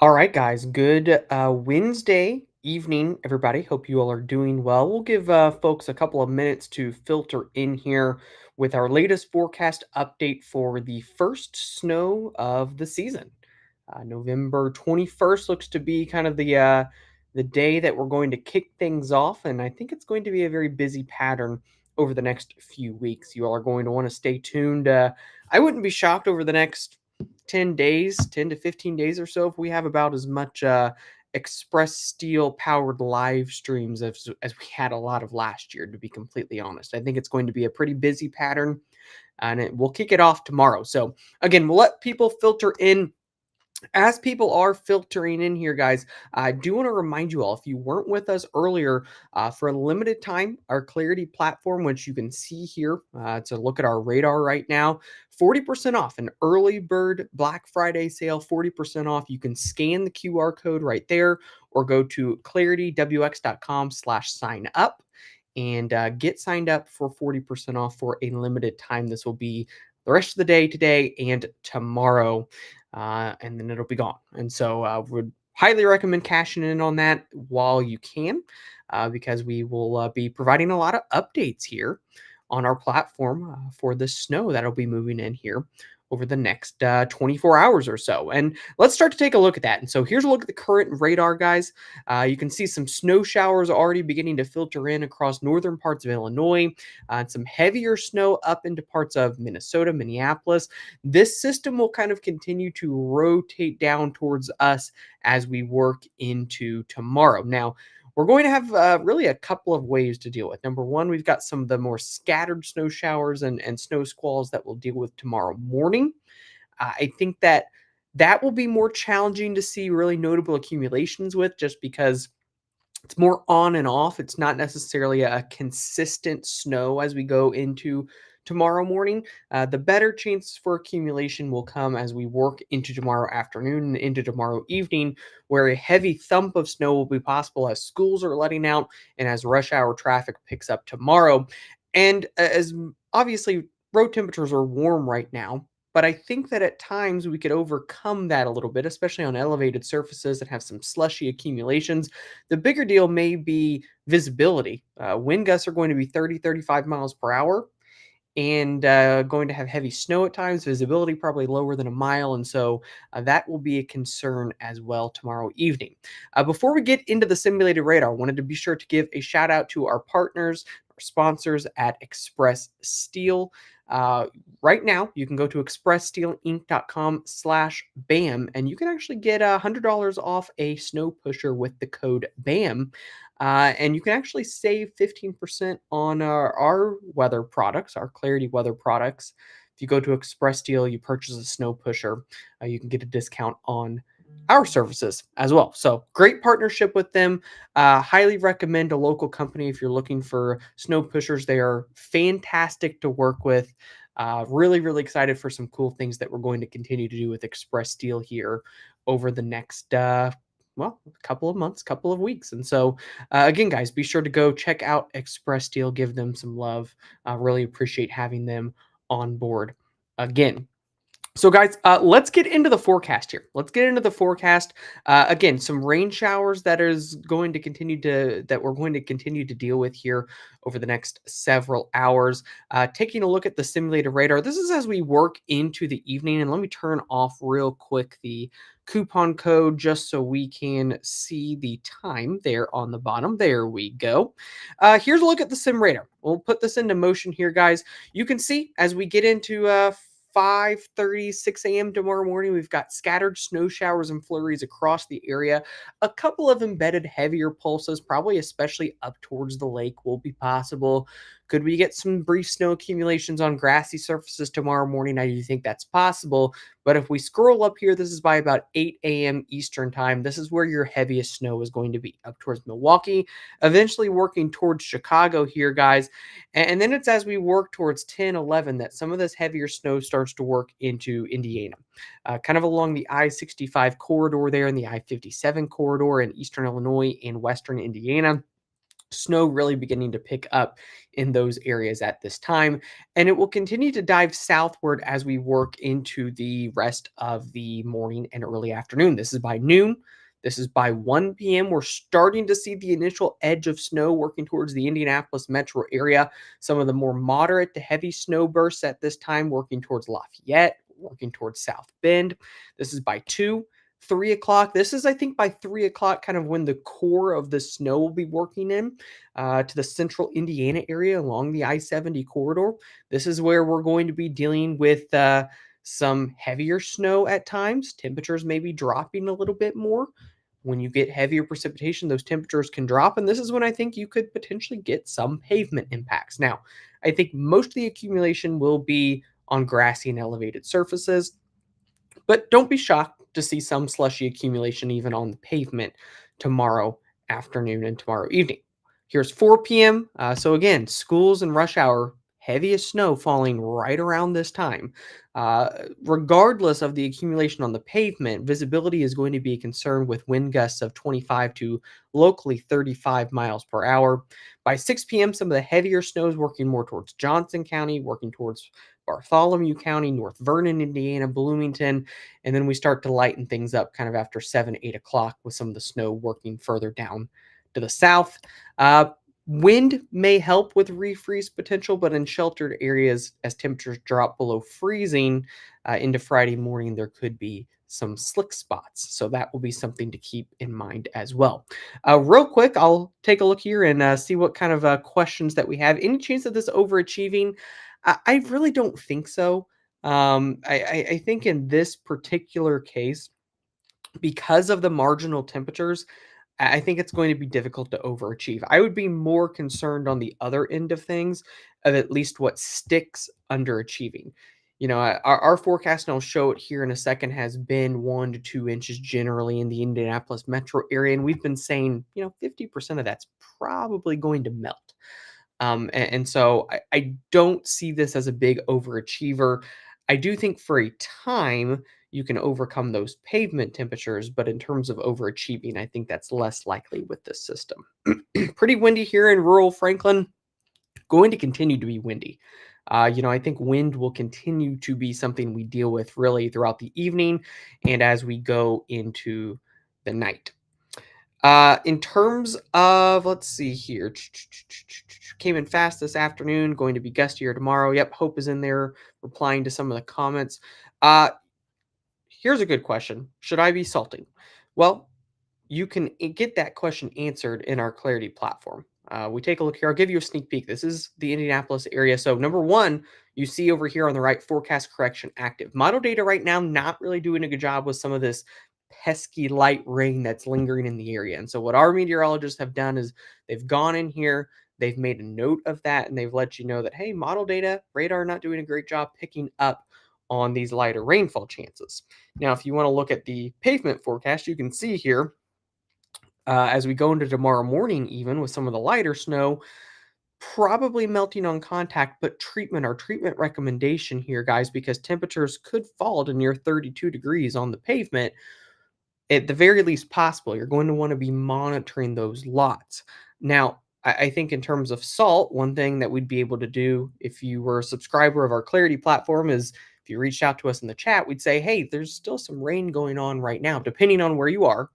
All right, guys. Good Wednesday evening, everybody. Hope you all are doing well. We'll give folks a couple of minutes to filter in here with our latest forecast update for the first snow of the season. November 21st looks to be kind of the day that we're going to kick things off, and I think it's going to be a very busy pattern over the next few weeks. You all are going to want to stay tuned. I wouldn't be shocked over the next 10 days, 10 to 15 days or so, if we have about as much Express Steel powered live streams as we had a lot of last year, to be completely honest. I think it's going to be a pretty busy pattern, and we'll kick it off tomorrow. So, again, we'll let people filter in as people are filtering in here, guys. I do want to remind you all, if you weren't with us earlier, for a limited time, our Clarity platform, which you can see here, to look at our radar right now, 40% off, an early bird Black Friday sale, 40% off. You can scan the QR code right there or go to claritywx.com/sign up and get signed up for 40% off for a limited time. This will be the rest of the day today and tomorrow, and then it'll be gone. And so would highly recommend cashing in on that while you can, because we will be providing a lot of updates here on our platform for the snow that'll be moving in here over the next 24 hours or so. And let's start to take a look at that. And so here's a look at the current radar, guys. You can see some snow showers already beginning to filter in across northern parts of Illinois, and some heavier snow up into parts of Minnesota, Minneapolis. This system will kind of continue to rotate down towards us as we work into tomorrow. Now, we're going to have really a couple of ways to deal with. Number one, we've got some of the more scattered snow showers and snow squalls that we'll deal with tomorrow morning. I think that will be more challenging to see really notable accumulations with, just because it's more on and off. It's not necessarily a consistent snow as we go into tomorrow morning. The better chances for accumulation will come as we work into tomorrow afternoon and into tomorrow evening, where a heavy thump of snow will be possible as schools are letting out and as rush hour traffic picks up tomorrow. And as obviously road temperatures are warm right now, but I think that at times we could overcome that a little bit, especially on elevated surfaces that have some slushy accumulations. The bigger deal may be visibility. Wind gusts are going to be 30, 35 miles per hour, and going to have heavy snow at times, visibility probably lower than a mile. And so that will be a concern as well tomorrow evening. Before we get into the simulated radar, I wanted to be sure to give a shout out to our partners, our sponsors at Express Steel. Right now, you can go to expresssteelinc.com/BAM, and you can actually get $100 off a snow pusher with the code BAM. And you can actually save 15% on our weather products, our Clarity weather products. If you go to Express Steel, you purchase a snow pusher, you can get a discount on our services as well. So great partnership with them. Highly recommend a local company if you're looking for snow pushers. They are fantastic to work with. Really, really excited for some cool things that we're going to continue to do with Express Steel here over the next a couple of months, couple of weeks. And so, again, guys, be sure to go check out Express Steel, give them some love. Really appreciate having them on board again. So, guys, let's get into the forecast here. Let's get into the forecast. Again, some rain showers that we're going to continue to deal with here over the next several hours. Taking a look at the simulated radar. This is as we work into the evening, and let me turn off real quick the coupon code just so we can see the time there on the bottom. There we go. Here's a look at the sim radar. We'll put this into motion here, guys. You can see as we get into 5:36 a.m. tomorrow morning, we've got scattered snow showers and flurries across the area. A couple of embedded heavier pulses, probably especially up towards the lake, will be possible. Could we get some brief snow accumulations on grassy surfaces tomorrow morning? I do think that's possible. But if we scroll up here, this is by about 8 a.m. Eastern time. This is where your heaviest snow is going to be, up towards Milwaukee, eventually working towards Chicago here, guys. And then it's as we work towards 10, 11 that some of this heavier snow starts to work into Indiana, kind of along the I-65 corridor there and the I-57 corridor in eastern Illinois and western Indiana. Snow really beginning to pick up in those areas at this time, and it will continue to dive southward as we work into the rest of the morning and early afternoon. This is by noon. This is by 1 p.m. We're starting to see the initial edge of snow working towards the Indianapolis metro area. Some of the more moderate to heavy snow bursts at this time working towards Lafayette, working towards South Bend. This is by 2. 3 o'clock. This is, I think, by 3 o'clock, kind of when the core of the snow will be working in to the central Indiana area along the I-70 corridor. This is where we're going to be dealing with some heavier snow at times. Temperatures may be dropping a little bit more. When you get heavier precipitation, those temperatures can drop. And this is when I think you could potentially get some pavement impacts. Now, I think most of the accumulation will be on grassy and elevated surfaces. But don't be shocked to see some slushy accumulation even on the pavement tomorrow afternoon and tomorrow evening. Here's 4 p.m. So again, schools and rush hour, heaviest snow falling right around this time. Regardless of the accumulation on the pavement, visibility is going to be a concern with wind gusts of 25 to locally 35 miles per hour. By 6 p.m., some of the heavier snow is working more towards Johnson County, working towards Bartholomew County, North Vernon, Indiana, Bloomington, and then we start to lighten things up kind of after 7, 8 o'clock with some of the snow working further down to the south. Uh, Wind may help with refreeze potential, but in sheltered areas, as temperatures drop below freezing into Friday morning, there could be some slick spots. So that will be something to keep in mind as well. Real quick, I'll take a look here and see what kind of questions that we have. Any chance of this overachieving? I really don't think so. I think in this particular case, because of the marginal temperatures, I think it's going to be difficult to overachieve. I would be more concerned on the other end of things, of at least what sticks underachieving. Our forecast, and I'll show it here in a second, has been 1 to 2 inches generally in the Indianapolis metro area. And we've been saying, 50% of that's probably going to melt. And so I don't see this as a big overachiever. I do think for a time you can overcome those pavement temperatures, but in terms of overachieving, I think that's less likely with this system. Pretty windy here in rural Franklin, going to continue to be windy. I think wind will continue to be something we deal with really throughout the evening and as we go into the night. In terms of, let's see here, came in fast this afternoon, going to be gustier tomorrow. Yep, Hope is in there replying to some of the comments. Uh, Here's a good question. Should I be salting? Well, you can get that question answered in our Clarity platform. We take a look here. I'll give you a sneak peek. This is the Indianapolis area. So number one, you see over here on the right, forecast correction active. Model data right now not really doing a good job with some of this pesky light rain that's lingering in the area. And so what our meteorologists have done is they've gone in here, they've made a note of that, and they've let you know that, hey, model data, radar not doing a great job picking up on these lighter rainfall chances. Now, if you want to look at the pavement forecast, you can see here as we go into tomorrow morning, even with some of the lighter snow, probably melting on contact, but our treatment recommendation here, guys, because temperatures could fall to near 32 degrees on the pavement, at the very least possible. You're going to want to be monitoring those lots. Now, I think in terms of salt, one thing that we'd be able to do if you were a subscriber of our Clarity platform is if you reached out to us in the chat, we'd say, hey, there's still some rain going on right now, depending on where you are,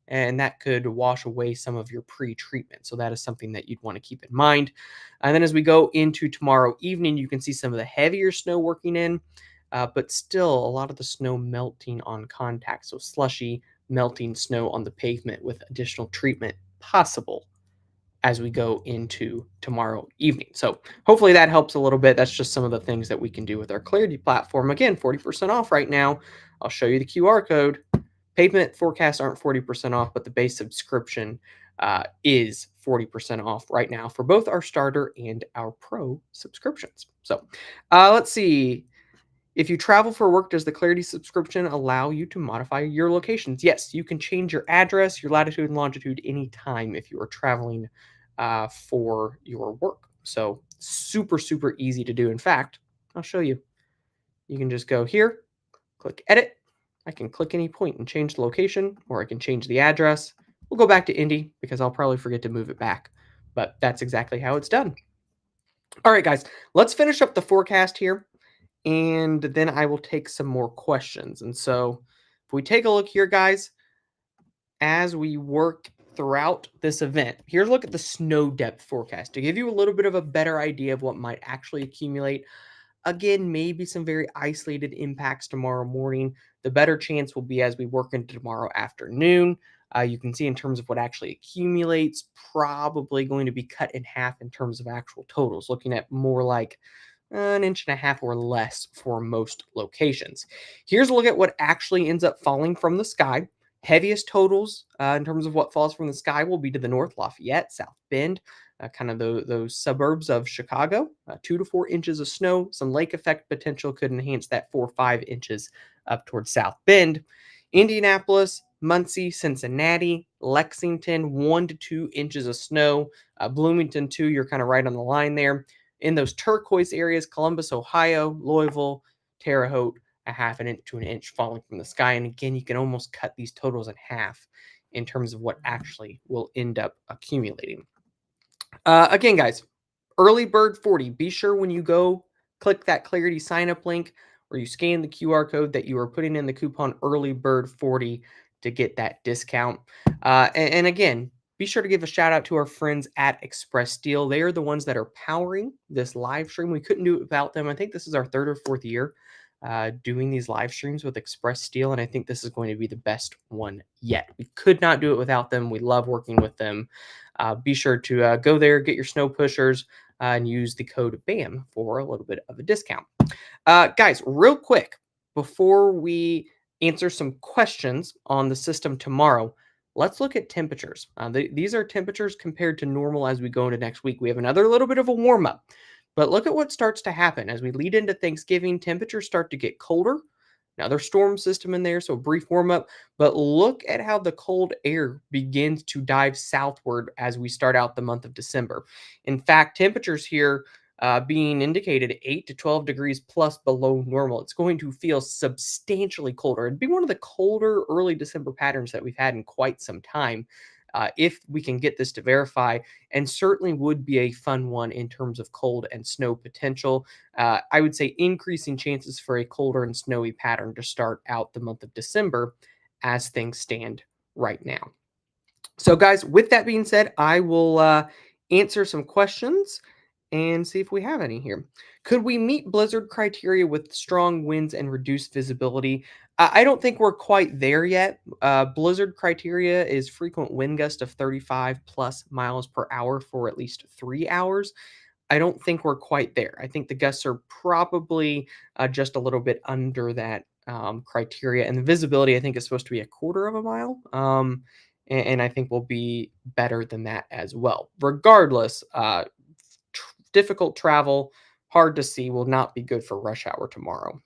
and that could wash away some of your pre-treatment. So that is something that you'd want to keep in mind. And then as we go into tomorrow evening, you can see some of the heavier snow working in, but still a lot of the snow melting on contact. So slushy melting snow on the pavement with additional treatment possible as we go into tomorrow evening. So hopefully that helps a little bit. That's just some of the things that we can do with our Clarity platform. Again, 40% off right now. I'll show you the QR code. Pavement forecasts aren't 40% off, but the base subscription is 40% off right now for both our starter and our pro subscriptions. So let's see. If you travel for work, does the Clarity subscription allow you to modify your locations? Yes, you can change your address, your latitude and longitude anytime if you are traveling for your work. So super, super easy to do. In fact, I'll show you. You can just go here, click edit. I can click any point and change the location, or I can change the address. We'll go back to Indy because I'll probably forget to move it back but that's exactly how it's done. All right, guys, let's finish up the forecast here, and then I will take some more questions. And so, if we take a look here, guys, as we work throughout this event, here's a look at the snow depth forecast to give you a little bit of a better idea of what might actually accumulate. Again, maybe some very isolated impacts tomorrow morning. The better chance will be as we work into tomorrow afternoon. You can see in terms of what actually accumulates, probably going to be cut in half in terms of actual totals, looking at more like an inch and a half or less for most locations. Here's a look at what actually ends up falling from the sky. Heaviest totals in terms of what falls from the sky will be to the north, Lafayette, South Bend, kind of those suburbs of Chicago. 2 to 4 inches of snow. Some lake effect potential could enhance that 4 or 5 inches up towards South Bend. Indianapolis, Muncie, Cincinnati, Lexington, 1 to 2 inches of snow. Bloomington, 2, you're kind of right on the line there. In those turquoise areas, Columbus, Ohio, Louisville, Terre Haute, a half an inch to an inch falling from the sky. And again, you can almost cut these totals in half in terms of what actually will end up accumulating. Again, guys, early bird 40. Be sure when you go click that Clarity sign up link or you scan the QR code that you are putting in the coupon early bird 40 to get that discount. And again, be sure to give a shout out to our friends at Express Steel. They are the ones that are powering this live stream. We couldn't do it without them. I think this is our third or fourth year doing these live streams with Express Steel, and I think this is going to be the best one yet. We could not do it without them. We love working with them. Be sure to go there, get your snow pushers, and use the code BAM for a little bit of a discount. Guys, real quick, before we answer some questions on the system tomorrow, let's look at temperatures. These are temperatures compared to normal as we go into next week. We have another little bit of a warm up, but look at what starts to happen as we lead into Thanksgiving. Temperatures start to get colder. Another storm system in there, so a brief warm up. But look at how the cold air begins to dive southward as we start out the month of December. In fact, temperatures here being indicated 8 to 12 degrees plus below normal. It's going to feel substantially colder. It'd be one of the colder early December patterns that we've had in quite some time. If we can get this to verify, and certainly would be a fun one in terms of cold and snow potential. I would say increasing chances for a colder and snowy pattern to start out the month of December as things stand right now. So, guys, with that being said, I will answer some questions and see if we have any here. Could we meet blizzard criteria with strong winds and reduced visibility? I don't think we're quite there yet. Blizzard criteria is frequent wind gust of 35 plus miles per hour for at least 3 hours. I don't think we're quite there. I think the gusts are probably just a little bit under that criteria, and the visibility I think is supposed to be a quarter of a mile. And I think will be better than that as well. Regardless, difficult travel, hard to see, will not be good for rush hour tomorrow.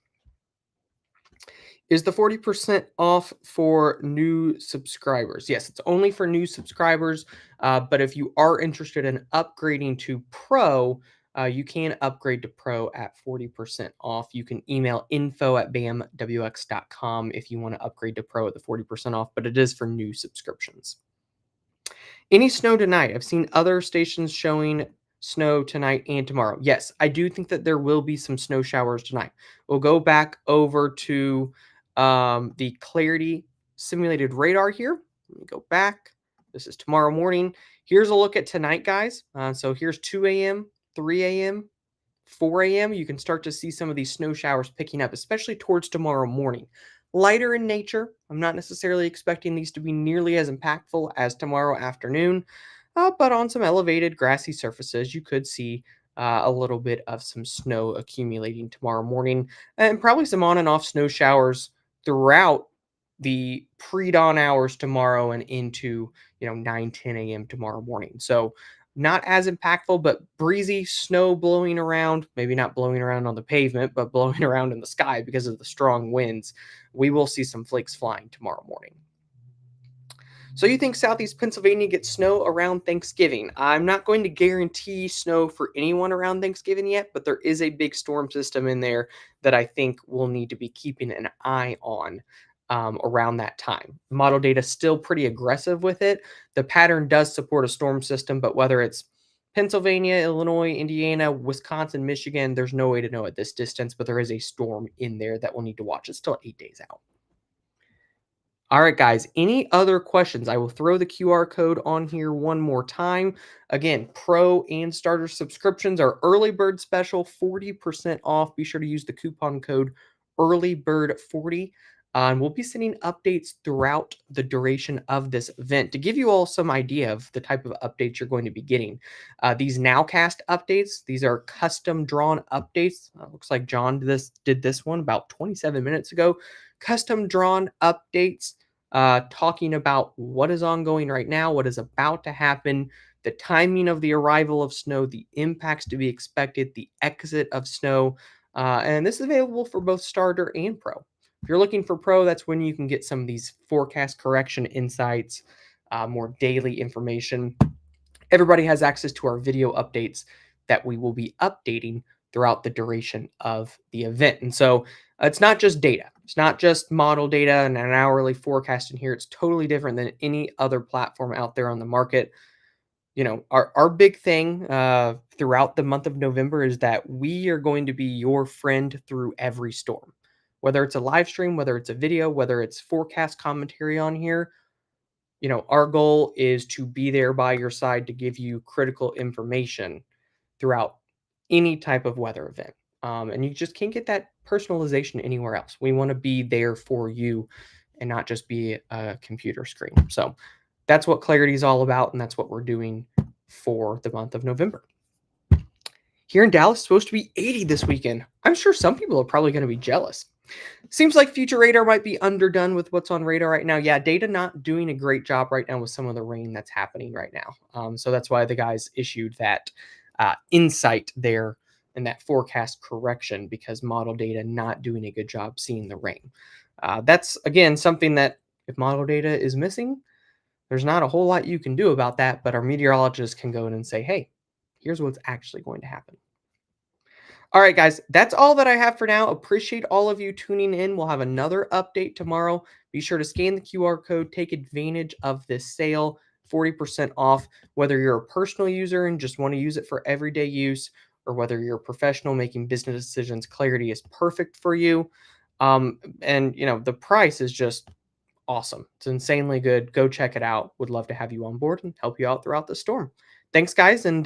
Is the 40% off for new subscribers? Yes, it's only for new subscribers. But if you are interested in upgrading to Pro, you can upgrade to Pro at 40% off. You can email info@bamwx.com if you want to upgrade to Pro at the 40% off, but it is for new subscriptions. Any snow tonight? I've seen other stations showing snow tonight and tomorrow. Yes, I do think that there will be some snow showers tonight. We'll go back over to the Clarity simulated radar here. Let me go back. This is tomorrow morning. Here's a look at tonight, guys. So here's 2 a.m., 3 a.m., 4 a.m. You can start to see some of these snow showers picking up, especially towards tomorrow morning. Lighter in nature. I'm not necessarily expecting these to be nearly as impactful as tomorrow afternoon, but on some elevated grassy surfaces, you could see a little bit of some snow accumulating tomorrow morning, and probably some on and off snow showers throughout the pre-dawn hours tomorrow and into 9, 10 a.m. tomorrow morning. So not as impactful, but breezy, snow blowing around, maybe not blowing around on the pavement, but blowing around in the sky because of the strong winds. We will see some flakes flying tomorrow morning. So you think Southeast Pennsylvania gets snow around Thanksgiving? I'm not going to guarantee snow for anyone around Thanksgiving yet, but there is a big storm system in there that I think we'll need to be keeping an eye on around that time. Model data still pretty aggressive with it. The pattern does support a storm system, but whether it's Pennsylvania, Illinois, Indiana, Wisconsin, Michigan, there's no way to know at this distance, but there is a storm in there that we'll need to watch. It's still 8 days out. All right, guys, any other questions? I will throw the QR code on here one more time. Again, pro and starter subscriptions are early bird special, 40% off. Be sure to use the coupon code earlybird40. And we'll be sending updates throughout the duration of this event to give you all some idea of the type of updates you're going to be getting. These Nowcast updates, these are custom drawn updates. Looks like John did this one about 27 minutes ago. Custom drawn updates talking about what is ongoing right now, what is about to happen, the timing of the arrival of snow, the impacts to be expected, the exit of snow. And this is available for both starter and pro. If you're looking for pro, that's when you can get some of these forecast correction insights, more daily information. Everybody has access to our video updates that we will be updating throughout the duration of the event. And so it's not just data. It's not just model data and an hourly forecast in here. It's totally different than any other platform out there on the market. You know, our big thing throughout the month of November is that we are going to be your friend through every storm. Whether it's a live stream, whether it's a video, whether it's forecast commentary on here, you know, our goal is to be there by your side to give you critical information throughout any type of weather event. And you just can't get that personalization anywhere else. We want to be there for you and not just be a computer screen. So that's what Clarity is all about, and that's what we're doing for the month of November. Here in Dallas, it's supposed to be 80 this weekend. I'm sure some people are probably going to be jealous. Seems like Future Radar might be underdone with what's on radar right now. Yeah, Data not doing a great job right now with some of the rain that's happening right now. So that's why the guys issued that insight there and that forecast correction, because model data not doing a good job seeing the rain. That's, again, something that if model data is missing, there's not a whole lot you can do about that, but our meteorologists can go in and say, hey, here's what's actually going to happen. All right, guys, that's all that I have for now. Appreciate all of you tuning in. We'll have another update tomorrow. Be sure to scan the QR code, take advantage of this sale, 40% off, whether you're a personal user and just want to use it for everyday use, or whether you're a professional making business decisions. Clarity is perfect for you. And, you know, the price is just awesome. It's insanely good. Go check it out. Would love to have you on board and help you out throughout the storm. Thanks, guys, and